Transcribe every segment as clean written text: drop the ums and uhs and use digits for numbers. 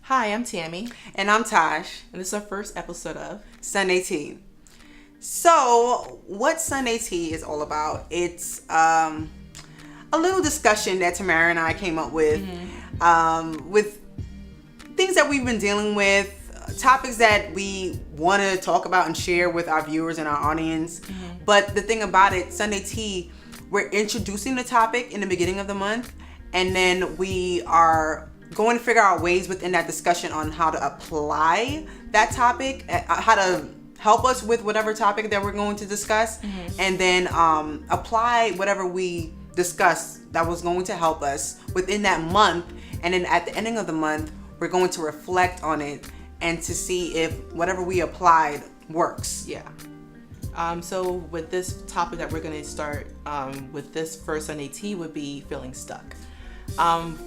Hi, I'm Tami. And I'm Tash. And this is our first episode of Sunday Tea. So, what Sunday Tea is all about, it's a little discussion that Tamara and I came up with things that we've been dealing with, topics that we want to talk about and share with our viewers and our audience. But the thing about it, Sunday Tea, we're introducing the topic in the beginning of the month, and then we are going to figure out ways within that discussion on how to apply that topic, how to help us with whatever topic that we're going to discuss, and then apply whatever we discuss that was going to help us within that month. And then at the ending of the month, we're going to reflect on it and to see if whatever we applied works. Yeah. So with this topic that we're going to start with this first Sunday Tea would be feeling stuck.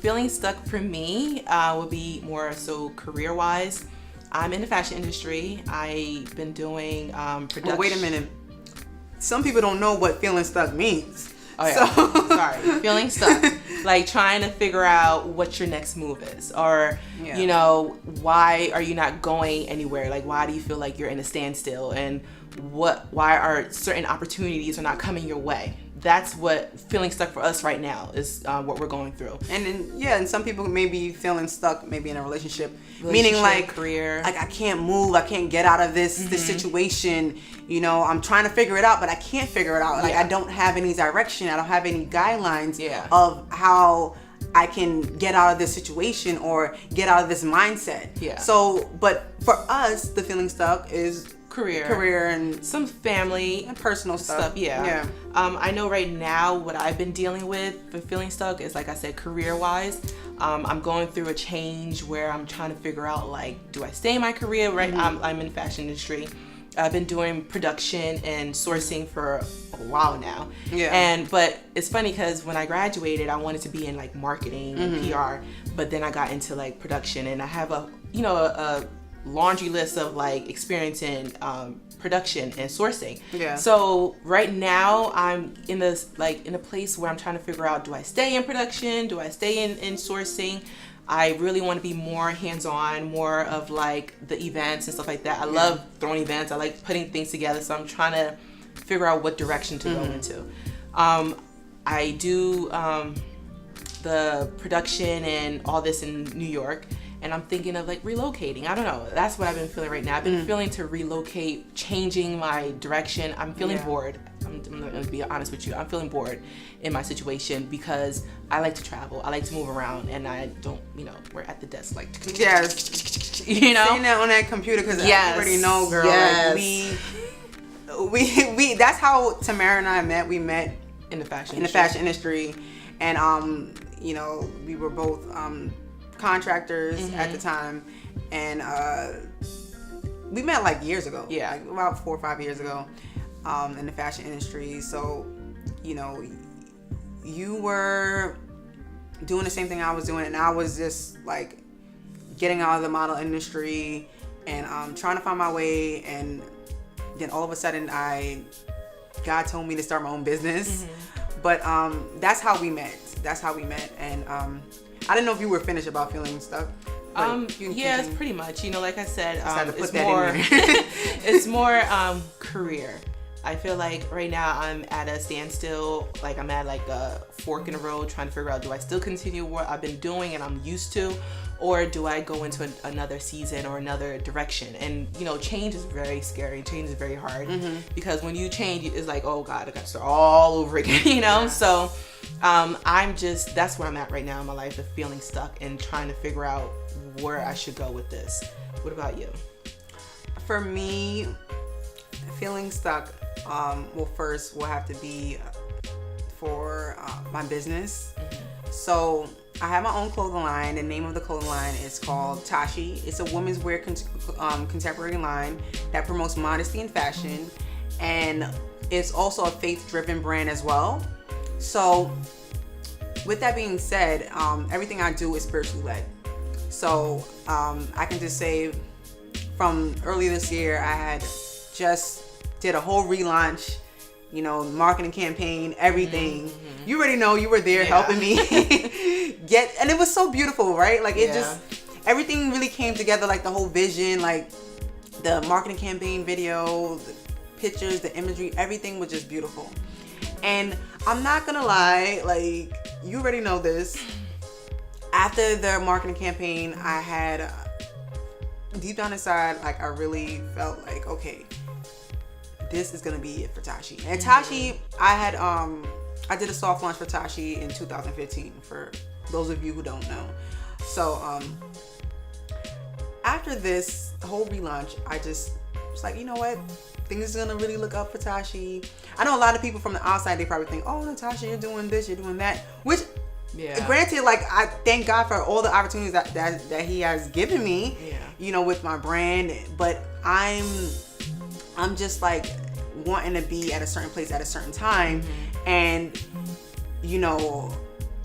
Feeling stuck for me would be more so career-wise. I'm in the fashion industry. I've been doing production. Well, wait a minute. Some people don't know what feeling stuck means. Oh yeah. So. Sorry. Feeling stuck. Like trying to figure out what your next move is, or you know, why are you not going anywhere? Like, why do you feel like you're in a standstill, and why are certain opportunities are not coming your way? That's what feeling stuck for us right now is, what we're going through. And then, and some people may be feeling stuck maybe in a relationship, meaning like career, like I can't move, I can't get out of this situation. You know, I'm trying to figure it out, but I can't figure it out. Like I don't have any direction, I don't have any guidelines of how I can get out of this situation or get out of this mindset. Yeah. So, but for us, the feeling stuck is career and some family and personal stuff. Yeah. I know right now what I've been dealing with for feeling stuck is, like I said, career wise. I'm going through a change where I'm trying to figure out, like, do I stay in my career? Right. I'm in the fashion industry. I've been doing production and sourcing for a while now. But it's funny because when I graduated, I wanted to be in like marketing and PR, but then I got into like production, and I have a laundry list of like experience in production and sourcing. So right now I'm in this in a place where I'm trying to figure out, do I stay in production? Do I stay in sourcing? I really want to be more hands-on, more of like the events and stuff like that. I love throwing events. I like putting things together. So I'm trying to figure out what direction to go into. I do the production and all this in New York. And I'm thinking of like relocating. I don't know. That's what I've been feeling right now. I've been feeling to relocate, changing my direction. I'm feeling bored. I'm going to be honest with you. I'm feeling bored in my situation because I like to travel. I like to move around, and I don't, we're at the desk like, sitting there on that computer because I already know, girl. Like we that's how Tamara and I met. We met in the fashion industry, and we were both contractors at the time, and we met like years ago, like about 4 or 5 years ago, in the fashion industry. So you were doing the same thing I was doing, and I was just like getting out of the model industry and trying to find my way. And then all of a sudden God told me to start my own business. But that's how we met. And I didn't know if you were finished about feeling stuck. It's pretty much. Like I said, it's more career. I feel like right now I'm at a standstill. Like I'm at like a fork in the road, trying to figure out, do I still continue what I've been doing and I'm used to, or do I go into another season or another direction? And change is very scary. Change is very hard because when you change, it's like, oh God, I got to start all over again. So that's where I'm at right now in my life, of feeling stuck and trying to figure out where I should go with this. What about you? For me, feeling stuck, first will have to be for my business. So I have my own clothing line. The name of the clothing line is called Tash. It's a women's wear contemporary line that promotes modesty in fashion, and it's also a faith-driven brand as well. So with that being said, everything I do is spiritually led. So I can just say from early this year, I had just did a whole relaunch, marketing campaign, everything. You already know, you were there helping me and it was so beautiful, right? Like it everything really came together, like the whole vision, like the marketing campaign video, the pictures, the imagery, everything was just beautiful. And I'm not gonna lie, like, you already know this. After the marketing campaign, I had, deep down inside, like, I really felt like, okay, this is gonna be it for Tashi. And Tashi, I did a soft launch for Tashi in 2015, for those of you who don't know. So, after this whole relaunch, I just was like, you know what? Things are gonna really look up for Tashi. I know a lot of people from the outside, they probably think, oh, Natasha, you're doing this, you're doing that. Which, granted, like, I thank God for all the opportunities that he has given me, you know, with my brand. But I'm just like wanting to be at a certain place at a certain time. And, you know,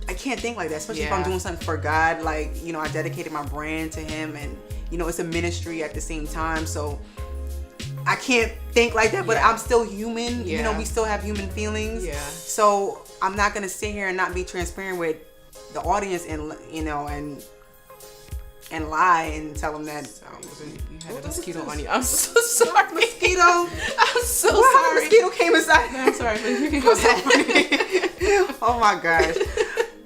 I can't think like that, especially if I'm doing something for God. Like, you know, I dedicated my brand to him, and, you know, it's a ministry at the same time. So I can't think like that, but I'm still human. You know, we still have human feelings. So I'm not going to sit here and not be transparent with the audience and, you know, and lie and tell them that you had a mosquito on you. I'm so sorry. Mosquito. I'm so sorry. sorry. Mosquito came inside. No, I'm sorry, but you can go ahead. Oh my gosh.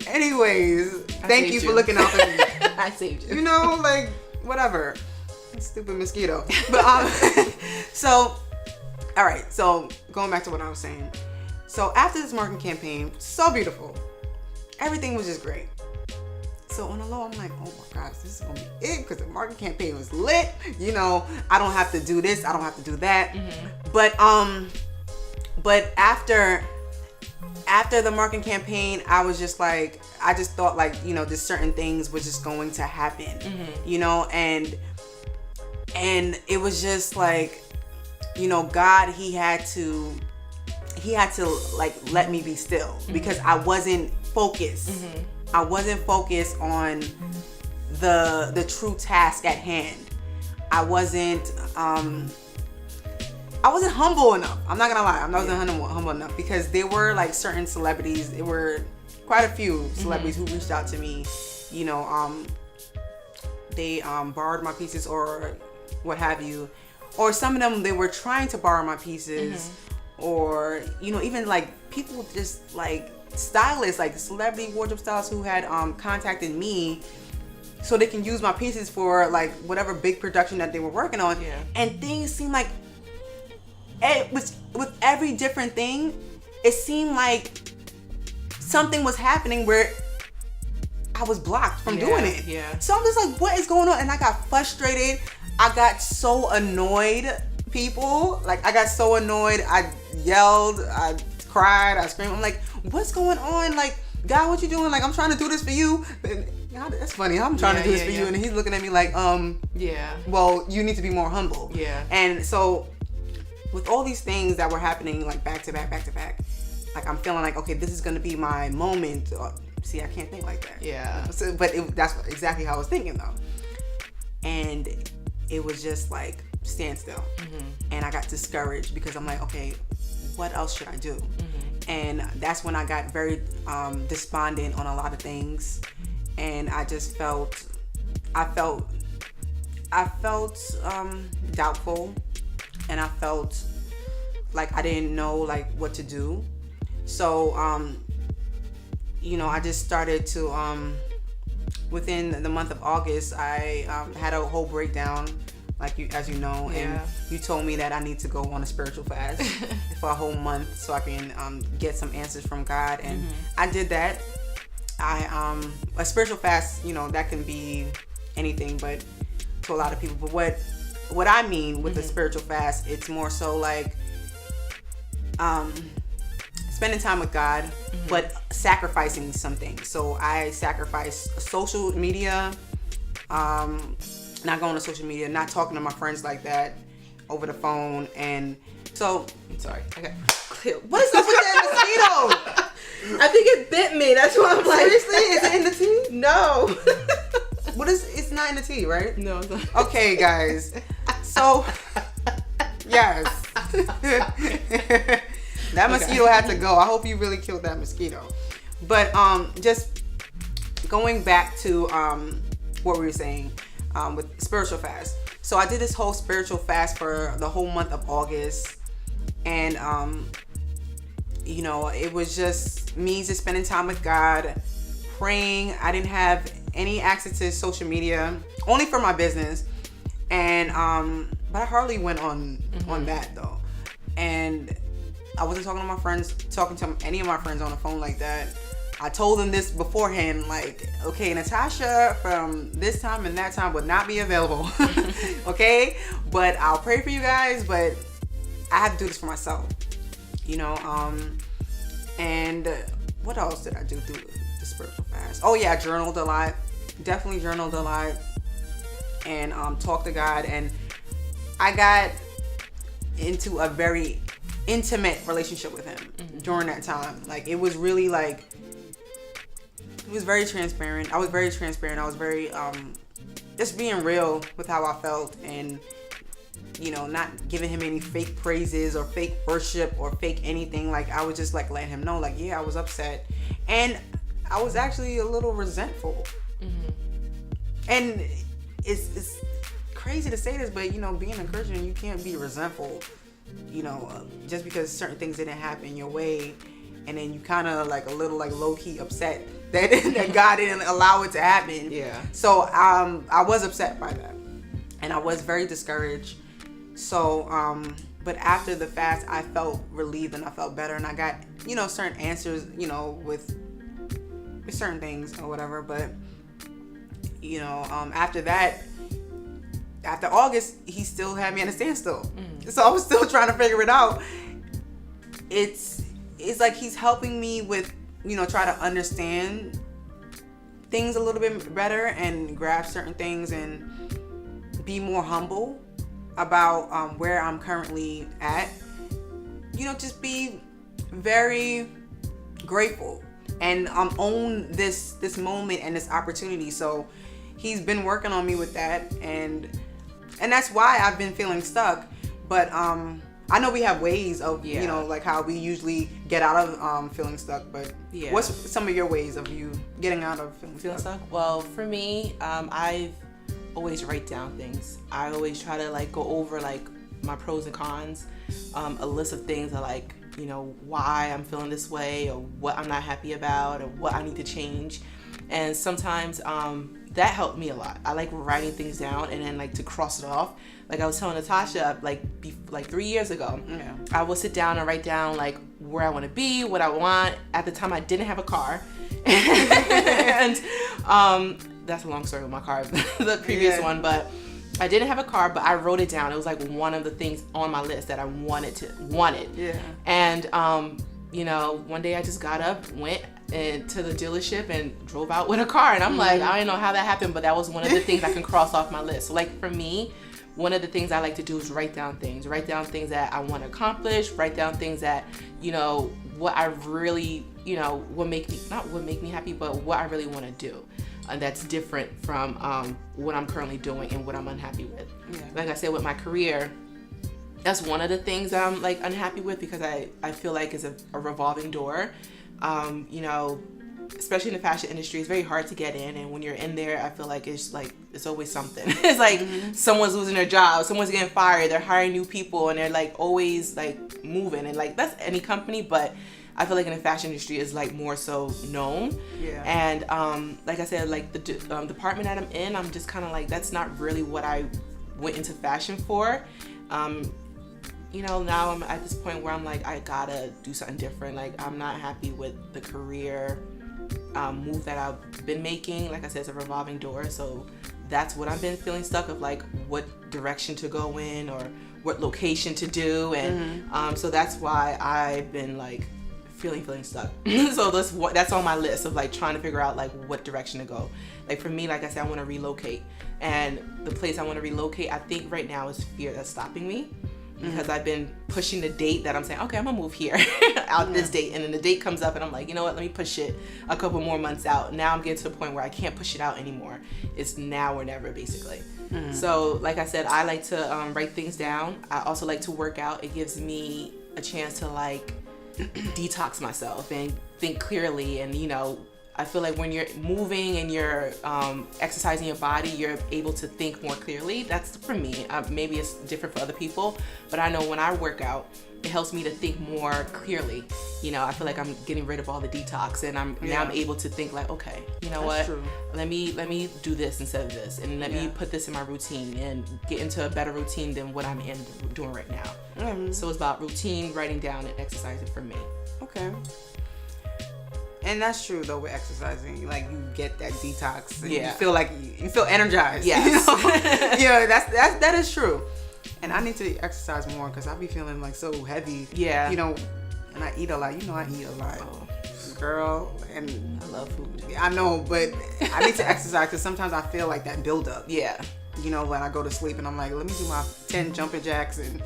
Anyways, thank you for looking out for me. I saved you. You know, like, whatever. Stupid mosquito. But so, all right. So going back to what I was saying. So after this marketing campaign, so beautiful. Everything was just great. So on the low, I'm like, oh my gosh, this is gonna be it, because the marketing campaign was lit. You know, I don't have to do this, I don't have to do that. But after the marketing campaign, I was just like, I just thought, like, you know, just certain things were just going to happen. You know, and it was just like, you know, God, he had to like let me be still, because I wasn't focused. I wasn't focused on the true task at hand. I wasn't humble enough. I'm not gonna lie. I wasn't humble enough, because there were like certain celebrities. There were quite a few celebrities who reached out to me. You know, they borrowed my pieces or what have you, or some of them, they were trying to borrow my pieces, or, you know, even like people just like stylists, like celebrity wardrobe stylists who had contacted me so they can use my pieces for like whatever big production that they were working on. And things seemed like it was, with every different thing, it seemed like something was happening where I was blocked from doing it. So I'm just like, what is going on? And I got frustrated. I got so annoyed, people. Like, I got so annoyed. I yelled, I cried, I screamed. I'm like, what's going on? Like, God, what you doing? Like, I'm trying to do this for you. And God, that's funny. I'm trying to do this for you. And he's looking at me like, well, you need to be more humble. And so with all these things that were happening, like back to back, like, I'm feeling like, okay, this is going to be my moment. See, I can't think like that. So, but that's exactly how I was thinking, though. And it was just like standstill. And I got discouraged, because I'm like, okay, what else should I do? And that's when I got very despondent on a lot of things. And I just felt doubtful, and I felt like I didn't know like what to do. So you know, I just started to within the month of August, I had a whole breakdown, like as you know, and you told me that I need to go on a spiritual fast for a whole month so I can get some answers from God, and I did that. A spiritual fast, you know, that can be anything, but to a lot of people. But what I mean with the spiritual fast, it's more so like spending time with God, but sacrificing some things. So I sacrificed social media, not going to social media, not talking to my friends like that over the phone. And so, I'm sorry. Okay. What is up with that mosquito? I think it bit me. That's why I'm like, seriously? Is it in the tea? No. What is? It's not in the tea, right? No, it's not. Okay, guys. So, yes. That mosquito had to go. I hope you really killed that mosquito. But just going back to what we were saying with spiritual fast. So I did this whole spiritual fast for the whole month of August, and you know, it was just me just spending time with God, praying. I didn't have any access to social media, only for my business, and but I hardly went on that though, and I wasn't talking to any of my friends on the phone like that. I told them this beforehand, like, okay, Natasha from this time and that time would not be available. Okay, but I'll pray for you guys, but I have to do this for myself, you know. And what else did I do through the spiritual fast? Oh yeah, I journaled a lot. Definitely journaled a lot, and talked to God, and I got into a very intimate relationship with him during that time. Like, it was really like, it was very transparent. I was very transparent. I was very just being real with how I felt, and you know, not giving him any fake praises or fake worship or fake anything. Like, I was just like letting him know, like, yeah, I was upset, and I was actually a little resentful. And it's crazy to say this, but you know, being a Christian, you can't be resentful, you know, just because certain things didn't happen your way, and then you kind of like a little like low-key upset that God didn't allow it to happen. Yeah. So I was upset by that, and I was very discouraged. So but after the fast, I felt relieved and I felt better, and I got, you know, certain answers, you know, with certain things or whatever. But you know, after that, after August, he still had me at a standstill. So I was still trying to figure it out. It's like he's helping me with, you know, try to understand things a little bit better and grasp certain things and be more humble about where I'm currently at. You know, just be very grateful and own this moment and this opportunity. So he's been working on me with that, and that's why I've been feeling stuck. But I know we have ways of, you know, like how we usually get out of feeling stuck. But what's some of your ways of you getting out of feeling stuck? Well, for me, I've always write down things. I always try to like go over like my pros and cons, a list of things that, like, you know, why I'm feeling this way, or what I'm not happy about, or what I need to change. And sometimes that helped me a lot. I like writing things down and then like to cross it off. Like I was telling Natasha, like 3 years ago, I will sit down and write down like where I want to be, what I want. At the time, I didn't have a car, and that's a long story with my car, the previous one. But I didn't have a car, but I wrote it down. It was like one of the things on my list that I wanted. Yeah. And you know, one day I just got up, went to the dealership and drove out with a car, and I'm like, I don't know how that happened, but that was one of the things I can cross off my list. So like for me, one of the things I like to do is write down things that I want to accomplish, write down things that, you know, what I really, you know, not what make me happy, but what I really want to do. And that's different from what I'm currently doing and what I'm unhappy with. Like I said, with my career, that's one of the things that I'm like unhappy with, because I feel like it's a revolving door. You know, especially in the fashion industry, it's very hard to get in, and when you're in there, I feel like it's always something. It's like someone's losing their job, someone's getting fired, they're hiring new people, and they're like always like moving, and like that's any company, but I feel like in the fashion industry is like more so known. And like I said, like the department that I'm in, I'm just kind of like, that's not really what I went into fashion for. You know, now I'm at this point where I'm like, I gotta do something different. Like, I'm not happy with the career move that I've been making. Like I said, it's a revolving door. So that's what I've been feeling stuck of, like what direction to go in or what location to do. And so that's why I've been like feeling stuck. So that's on my list of like trying to figure out like what direction to go. Like for me, like I said, I want to relocate. And the place I want to relocate, I think right now is fear that's stopping me. Because I've been pushing the date that I'm saying, okay, I'm gonna move here out this date, and then the date comes up and I'm like, you know what, let me push it a couple more months out. Now I'm getting to the point where I can't push it out anymore. It's now or never, basically. So like I said, I like to write things down. I also like to work out. It gives me a chance to like detox myself and think clearly, and you know, I feel like when you're moving and you're exercising your body, you're able to think more clearly. That's for me. Maybe it's different for other people, but I know when I work out, it helps me to think more clearly. You know, I feel like I'm getting rid of all the detox, and now I'm able to think like, okay, you know That's what? true. Let me do this instead of this, and let me put this in my routine and get into a better routine than what I'm doing right now. Mm-hmm. So it's about routine, writing down, and exercising for me. Okay. And that's true though with exercising. Like you get that detox. And you feel like you feel energized. Yes. You know? Yeah, that is true. And I need to exercise more because I be feeling like so heavy. Yeah. You know, and I eat a lot. You know, I eat a lot. Oh. Girl, and I love food. I know, but I need to exercise because sometimes I feel like that buildup. Yeah. You know, when I go to sleep and I'm like, let me do my 10 jumping jacks and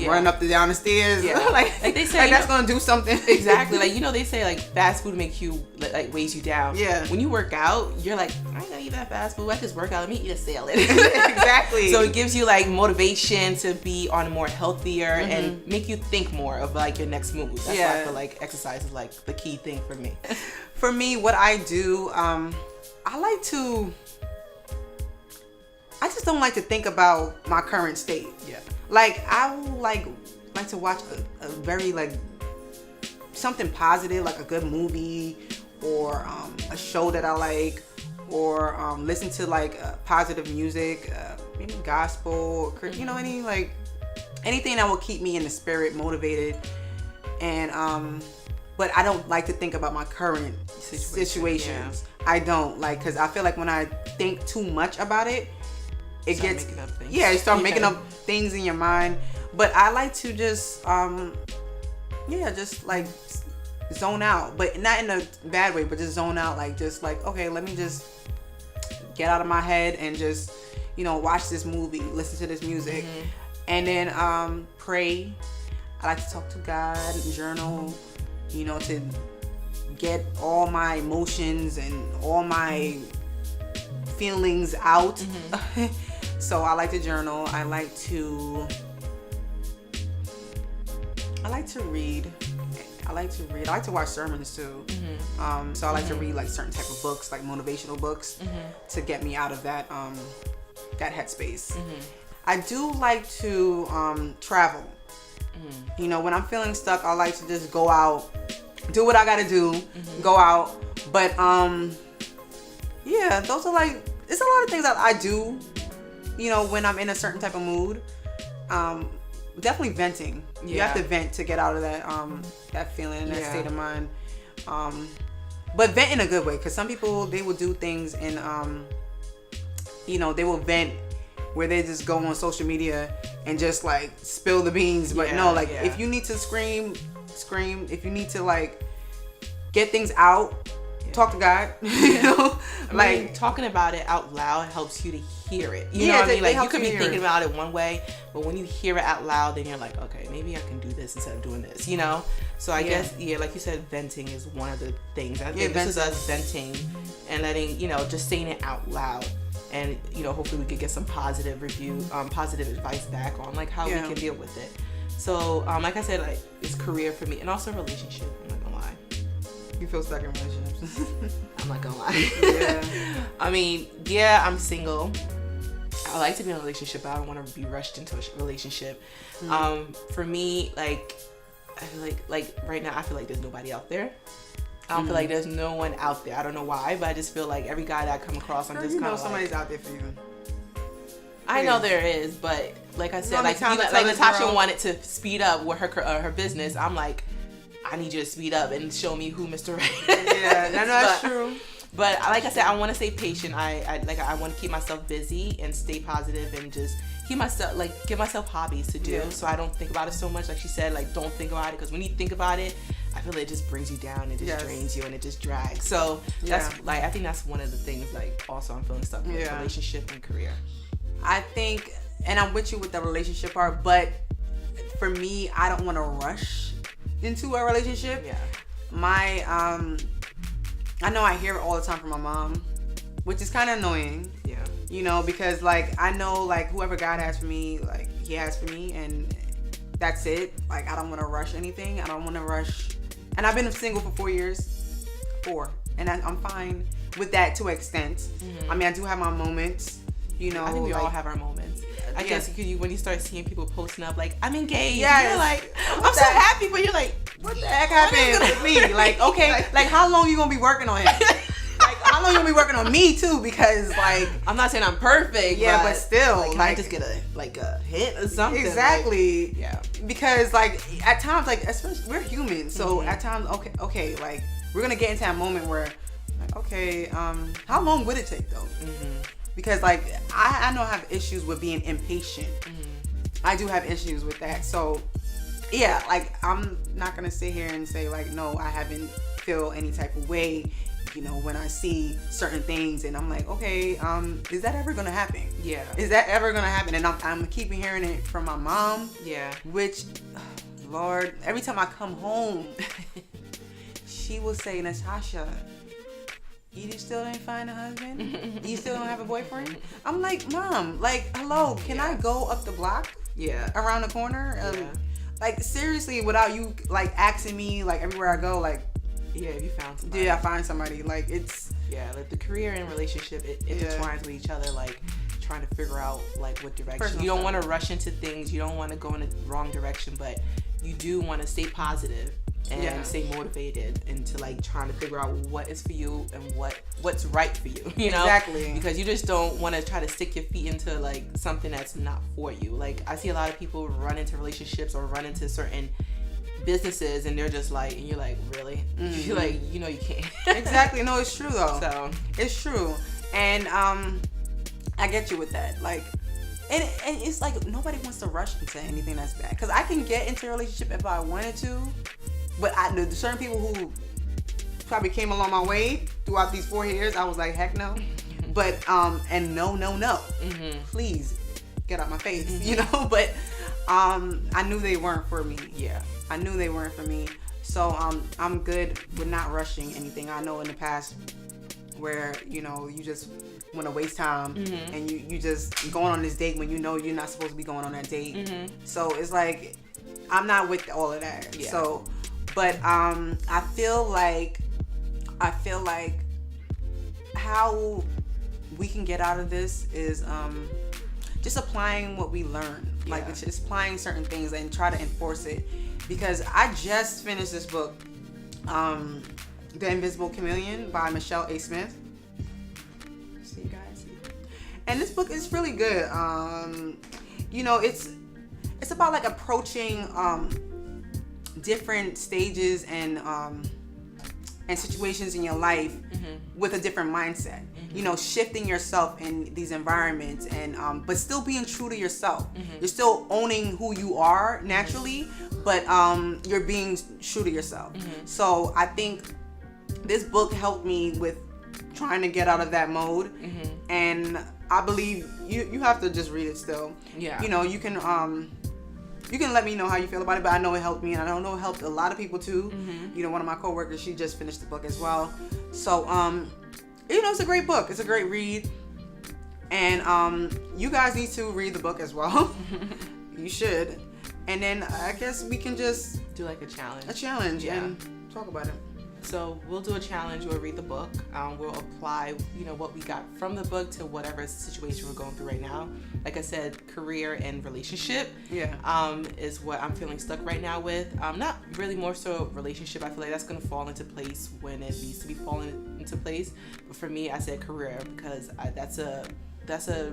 run up and down the stairs. Yeah. like they say, like that's gonna do something. Exactly. Like, you know, they say like fast food makes you like weighs you down. Yeah. When you work out, you're like, I ain't gonna eat that fast food. I just work out. Let me eat a salad. Exactly. So it gives you like motivation to be on a more healthier and make you think more of like your next move. That's why I feel like exercise is like the key thing for me. For me, what I do, I just don't like to think about my current state. Yeah. Like I like to watch a very like something positive, like a good movie or a show that I like, or listen to like positive music, maybe gospel, or, you know, anything that will keep me in the spirit, motivated, and but I don't like to think about my current situations. Yeah. I don't like, because I feel like when I think too much about it, it start gets making up things. You start making up things in your mind. But I like to just just like zone out, but not in a bad way, but just zone out, like just like, okay, let me just get out of my head and just, you know, watch this movie, listen to this music, and then pray. I like to talk to God, journal, you know, to get all my emotions and all my feelings out. So I like to journal. I like to read. I like to watch sermons too. So I like to read like certain type of books, like motivational books, to get me out of that that headspace. I do like to travel. You know, when I'm feeling stuck, I like to just go out, do what I gotta do, go out. But those are like, it's a lot of things that I do, you know, when I'm in a certain type of mood. Definitely venting. You have to vent to get out of that that feeling, that state of mind. But vent in a good way, because some people, they will do things in you know, they will vent where they just go on social media and just like spill the beans. But no, like if you need to scream. If you need to like get things out, talk to God. You know, like talking about it out loud helps you to hear it. You know what I mean? Like you could be thinking about it one way, but when you hear it out loud, then you're like, okay, maybe I can do this instead of doing this. You know? So I guess like you said, venting is one of the things. I think this is us venting and letting, you know, just saying it out loud. And, you know, hopefully we could get some positive positive advice back on like how we can deal with it. So, like I said, like it's career for me, and also relationship. I'm not gonna lie. You feel stuck in relationships? I'm not gonna lie. I mean, I'm single. I like to be in a relationship, but I don't want to be rushed into a relationship. For me, like I feel like right now, I feel like there's nobody out there. I don't feel like there's no one out there. I don't know why, but I just feel like every guy that I come across, I'm just kind of somebody's out there for you. I know there is, but like I said, like Natasha wanted to speed up with her business. I'm like, I need you to speed up and show me who Mr. Right is. Yeah, that's true. But like I said, I want to stay patient. I want to keep myself busy and stay positive and just give myself hobbies to do, so I don't think about it so much. Like she said, like don't think about it, because when you think about it, I feel like it just brings you down, it just drains you, and it just drags. So that's like, I think that's one of the things. Like also, I'm feeling stuck with relationship and career. I think, and I'm with you with the relationship part, but for me, I don't want to rush into a relationship. My I know I hear it all the time from my mom, which is kind of annoying. You know, because like I know like whoever God has for me, like He has for me, and that's it. Like I don't want to rush anything. I don't want to rush. And I've been single for 4 years. and I'm fine with that to an extent. I mean, I do have my moments, you know. I think we like, all have our moments. I guess when you start seeing people posting up like, I'm engaged, yes. you're like, I'm so happy, but you're like, what the heck happened with me? Like, okay, like how long you gonna be working on him? Like, how long you gonna be working on me too? Because like, I'm not saying I'm perfect, yeah, but still, like, can I just get a hit or something? Exactly. Like, yeah. Because like at times, like especially we're human, so at times, okay, like we're gonna get into that moment where, like, okay, how long would it take though? Because like I know I have issues with being impatient. I do have issues with that. So yeah, like I'm not gonna sit here and say like, no, I haven't feel any type of way, you know, when I see certain things and I'm like, okay, is that ever gonna happen? Yeah. Is that ever gonna happen? And I'm keeping hearing it from my mom. Yeah. Which, Lord, every time I come home, she will say, Natasha, you still ain't find a husband? You still don't have a boyfriend? I'm like, Mom, like, hello, can I go up the block? Yeah. Around the corner? Like, seriously, without you, like, asking me, like, everywhere I go, like, yeah, if you found somebody. Yeah, I find somebody. Like, it's... Yeah, like, the career and relationship, it intertwines with each other, like, trying to figure out, like, what direction. You don't want to rush into things. You don't want to go in the wrong direction, but you do want to stay positive and stay motivated into like trying to figure out what is for you and what's right for you, you know? Exactly. Because you just don't want to try to stick your feet into like something that's not for you. Like I see a lot of people run into relationships or run into certain businesses and they're just like, and you're like, really? You're like, you know you can't. Exactly. No, it's true though. So it's true. And I get you with that. Like, and it's like nobody wants to rush into anything that's bad. Because I can get into a relationship if I wanted to. But there's certain people who probably came along my way throughout these 4 years. I was like, heck no. But, and no. Please get out my face, you know? But I knew they weren't for me. Yeah. I knew they weren't for me. So I'm good with not rushing anything. I know in the past where, you know, you just want to waste time and you just going on this date when you know you're not supposed to be going on that date. So it's like, I'm not with all of that. Yeah. So... But I feel like how we can get out of this is just applying what we learn. Like just applying certain things and try to enforce it. Because I just finished this book, The Invisible Chameleon by Michelle A. Smith. See you guys. And this book is really good. You know, it's about like approaching different stages and situations in your life with a different mindset. You know, shifting yourself in these environments and but still being true to yourself. You're still owning who you are naturally, but you're being true to yourself. So I think this book helped me with trying to get out of that mode. And I believe you have to just read it still. Yeah. You know, you can let me know how you feel about it, but I know it helped me, and I know it helped a lot of people too. You know, one of my coworkers, she just finished the book as well. So, you know, it's a great book. It's a great read, and you guys need to read the book as well. You should, and then I guess we can just do like a challenge. And talk about it. So we'll do a challenge. We'll read the book. We'll apply, you know, what we got from the book to whatever situation we're going through right now. Like I said, career and relationship. Is what I'm feeling stuck right now with. Not really more so relationship. I feel like that's gonna fall into place when it needs to be falling into place. But for me, I said career because that's a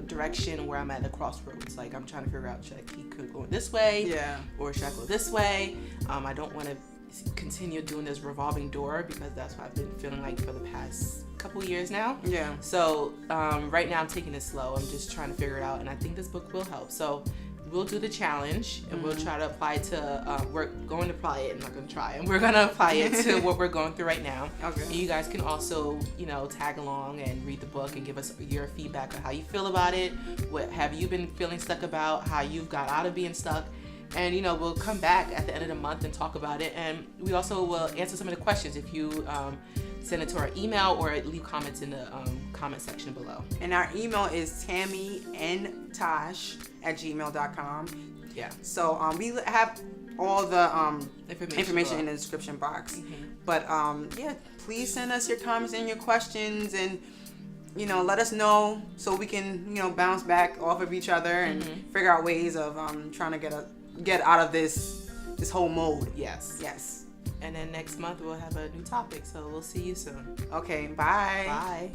direction where I'm at the crossroads. Like I'm trying to figure out, should I keep going this way? Or should I go this way? I don't want to continue doing this revolving door because that's what I've been feeling like for the past couple years now. So right now I'm taking it slow. I'm just trying to figure it out, and I think this book will help. So we'll do the challenge and we'll try to apply it to we're going to apply it. I'm not going to try, and we're going to apply it to what we're going through right now. And you guys can also, you know, tag along and read the book and give us your feedback on how you feel about it. What have you been feeling stuck about? How you've got out of being stuck? And, you know, we'll come back at the end of the month and talk about it. And we also will answer some of the questions if you send it to our email or leave comments in the comment section below. And our email is tammyandtash@gmail.com. So we have all the Information in the description box. But yeah, please send us your comments and your questions, and let us know so we can bounce back off of each other and figure out ways of trying to get out of this whole mode. Yes. And then next month we'll have a new topic, so we'll see you soon. Okay, bye. Bye.